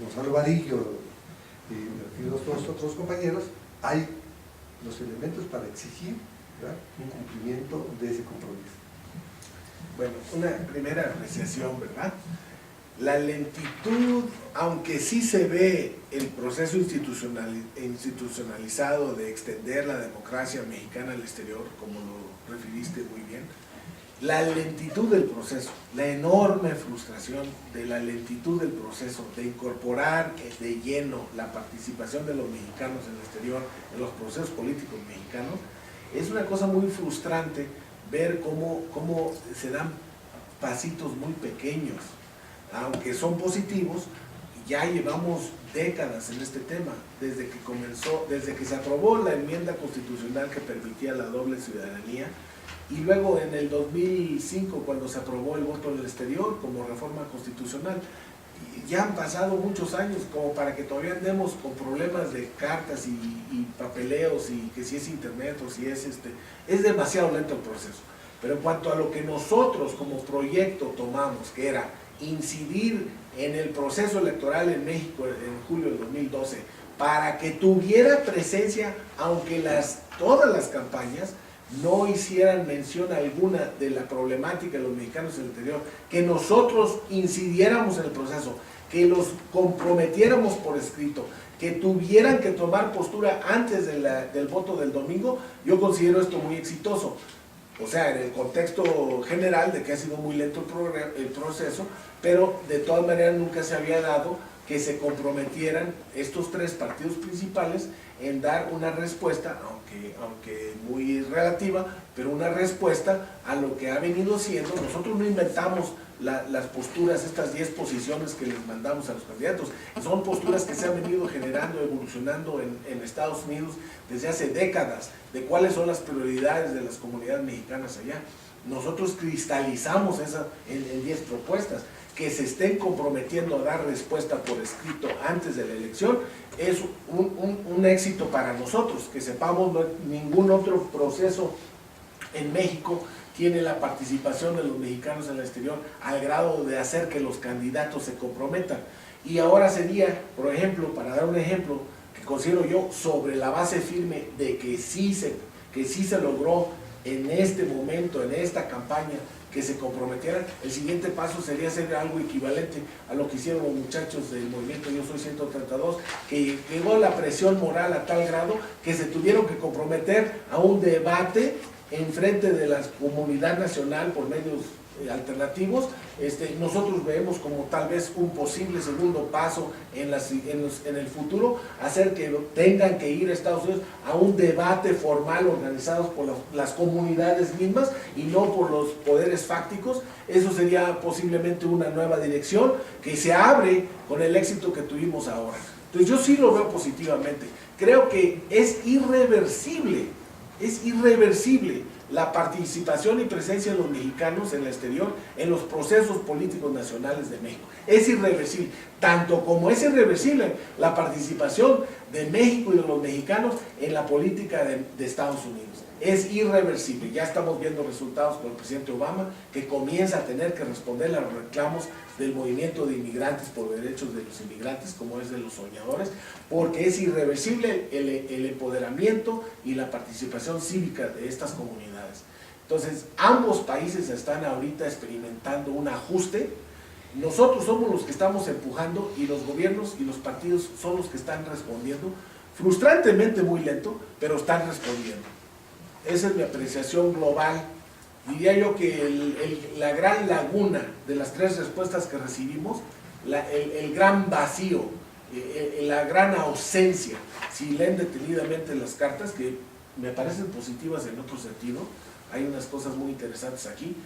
Gonzalo Vadillo y los otros compañeros, hay los elementos para exigir, ¿verdad?, un cumplimiento de ese compromiso. Bueno, una primera apreciación, ¿verdad? La lentitud, aunque sí se ve el proceso institucionalizado de extender la democracia mexicana al exterior, como lo referiste muy bien, la lentitud del proceso, la enorme frustración de la lentitud del proceso, de incorporar de lleno la participación de los mexicanos en el exterior, en los procesos políticos mexicanos, es una cosa muy frustrante ver cómo se dan pasitos muy pequeños, aunque son positivos. Ya llevamos décadas en este tema, desde que se aprobó la enmienda constitucional que permitía la doble ciudadanía, y luego en el 2005 cuando se aprobó el voto en el exterior como reforma constitucional. Ya han pasado muchos años como para que todavía andemos con problemas de cartas y papeleos, y que si es internet o si es demasiado lento el proceso. Pero en cuanto a lo que nosotros como proyecto tomamos, que era incidir en el proceso electoral en México en julio del 2012, para que tuviera presencia, aunque todas las campañas no hicieran mención alguna de la problemática de los mexicanos en el exterior, que nosotros incidiéramos en el proceso, que los comprometiéramos por escrito, que tuvieran que tomar postura antes del voto del domingo, yo considero esto muy exitoso. O sea, en el contexto general de que ha sido muy lento el proceso, pero de todas maneras nunca se había dado que se comprometieran estos tres partidos principales en dar una respuesta, aunque muy relativa, pero una respuesta a lo que ha venido siendo. Nosotros no inventamos las posturas, estas 10 posiciones que les mandamos a los candidatos, son posturas que se han venido generando, evolucionando en Estados Unidos desde hace décadas, de cuáles son las prioridades de las comunidades mexicanas allá. Nosotros cristalizamos esa en 10 propuestas. Que se estén comprometiendo a dar respuesta por escrito antes de la elección es un éxito para nosotros. Que sepamos, ningún otro proceso en México tiene la participación de los mexicanos en el exterior al grado de hacer que los candidatos se comprometan. Y ahora sería, por ejemplo, para dar un ejemplo que considero yo, sobre la base firme de que sí se logró en este momento, en esta campaña, que se comprometieran, el siguiente paso sería hacer algo equivalente a lo que hicieron los muchachos del movimiento Yo Soy 132, que llegó la presión moral a tal grado que se tuvieron que comprometer a un debate en frente de la comunidad nacional por medios alternativos. Nosotros vemos como tal vez un posible segundo paso en el futuro, hacer que tengan que ir a Estados Unidos a un debate formal organizado por las comunidades mismas y no por los poderes fácticos. Eso sería posiblemente una nueva dirección que se abre con el éxito que tuvimos ahora. Entonces yo sí lo veo positivamente. Creo que es irreversible la participación y presencia de los mexicanos en el exterior en los procesos políticos nacionales de México. Es irreversible, tanto como es irreversible la participación de México y de los mexicanos en la política de Estados Unidos. Es irreversible. Ya estamos viendo resultados con el presidente Obama, que comienza a tener que responder a los reclamos del movimiento de inmigrantes por derechos de los inmigrantes, como es de los soñadores, porque es irreversible el empoderamiento y la participación cívica de estas comunidades. Entonces, ambos países están ahorita experimentando un ajuste. Nosotros somos los que estamos empujando y los gobiernos y los partidos son los que están respondiendo, frustrantemente muy lento, pero están respondiendo. Esa es mi apreciación global. Diría yo que la gran laguna de las tres respuestas que recibimos, el gran vacío, la gran ausencia, si leen detenidamente las cartas, que me parecen positivas en otro sentido, hay unas cosas muy interesantes aquí,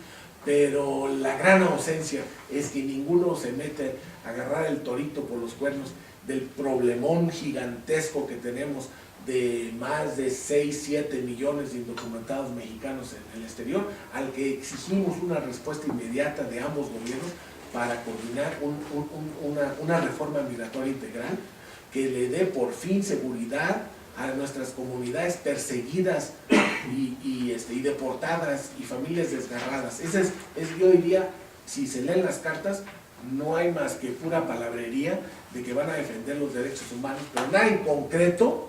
pero la gran ausencia es que ninguno se mete a agarrar el torito por los cuernos del problemón gigantesco que tenemos de más de 6, 7 millones de indocumentados mexicanos en el exterior, al que exigimos una respuesta inmediata de ambos gobiernos para coordinar una reforma migratoria integral que le dé por fin seguridad a nuestras comunidades perseguidas y deportadas y familias desgarradas. Yo diría, si se leen las cartas, no hay más que pura palabrería de que van a defender los derechos humanos, pero nada en concreto.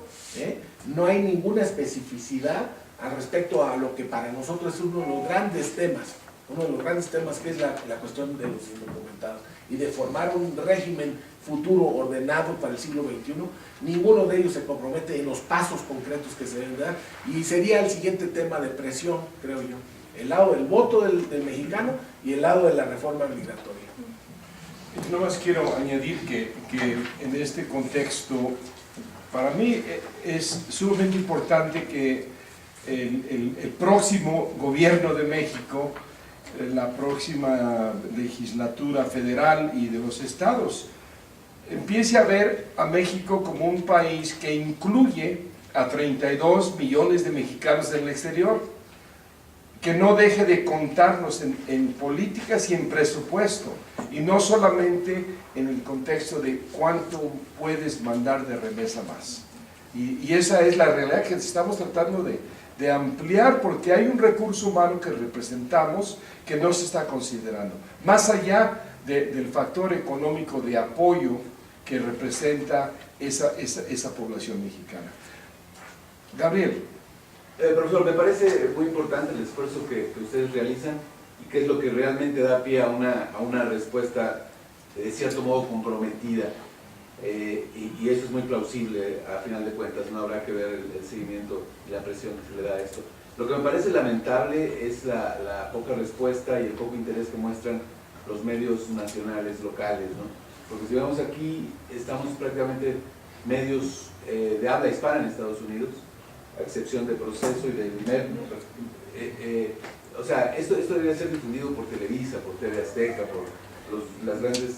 No hay ninguna especificidad al respecto a lo que para nosotros es uno de los grandes temas, que es la cuestión de los indocumentados y de formar un régimen futuro ordenado para el siglo XXI. Ninguno de ellos se compromete en los pasos concretos que se deben dar, y sería el siguiente tema de presión, creo yo, el lado del voto del mexicano y el lado de la reforma migratoria. Yo nomás quiero añadir que en este contexto, para mí es sumamente importante que el próximo gobierno de México, la próxima legislatura federal y de los estados, empiece a ver a México como un país que incluye a 32 millones de mexicanos en el exterior, que no deje de contarnos en políticas y en presupuesto, y no solamente en el contexto de cuánto puedes mandar de remesa más. Y esa es la realidad que estamos tratando de ampliar, porque hay un recurso humano que representamos que no se está considerando, más allá del factor económico de apoyo que representa esa población mexicana. Gabriel. Profesor, me parece muy importante el esfuerzo que ustedes realizan y que es lo que realmente da pie a una respuesta de cierto modo comprometida, y eso es muy plausible a final de cuentas. No habrá que ver el seguimiento y la presión que se le da a esto. Lo que me parece lamentable es la poca respuesta y el poco interés que muestran los medios nacionales, locales, ¿no? Porque si vemos aquí, estamos prácticamente medios de habla hispana en Estados Unidos, a excepción de Proceso y de Primer. O sea, esto debería ser difundido por Televisa, por TV Azteca, por las grandes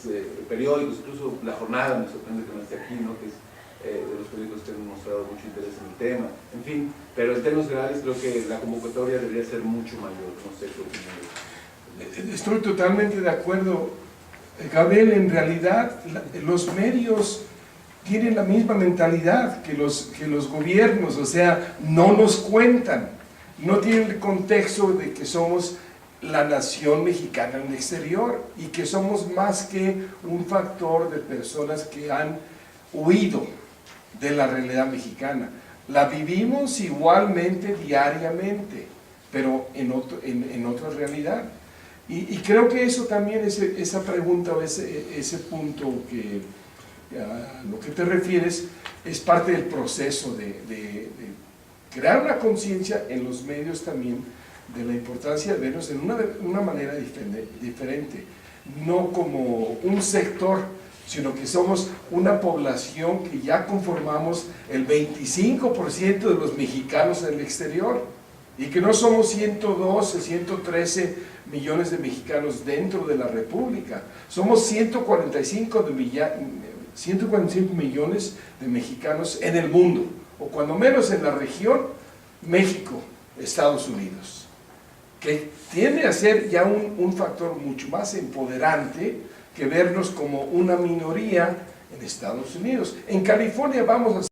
periódicos, incluso La Jornada, me sorprende que no esté aquí, ¿no? Que es de los periódicos que han mostrado mucho interés en el tema. En fin, pero en términos generales creo que la convocatoria debería ser mucho mayor, no sé qué opinan. Estoy totalmente de acuerdo, Gabriel. En realidad los medios tienen la misma mentalidad que los gobiernos, o sea, no nos cuentan, no tienen el contexto de que somos la nación mexicana en el exterior y que somos más que un factor de personas que han huido de la realidad mexicana. La vivimos igualmente diariamente, pero en otra realidad. Y creo que eso también, esa pregunta o ese punto que a lo que te refieres, es parte del proceso de crear una conciencia en los medios también de la importancia de vernos en una manera diferente, no como un sector, sino que somos una población que ya conformamos el 25% de los mexicanos en el exterior, y que no somos 112, 113 millones de mexicanos dentro de la República, somos 145 millones de mexicanos en el mundo, o cuando menos en la región México, Estados Unidos, que tiende a ser ya un factor mucho más empoderante que vernos como una minoría en Estados Unidos. En California vamos a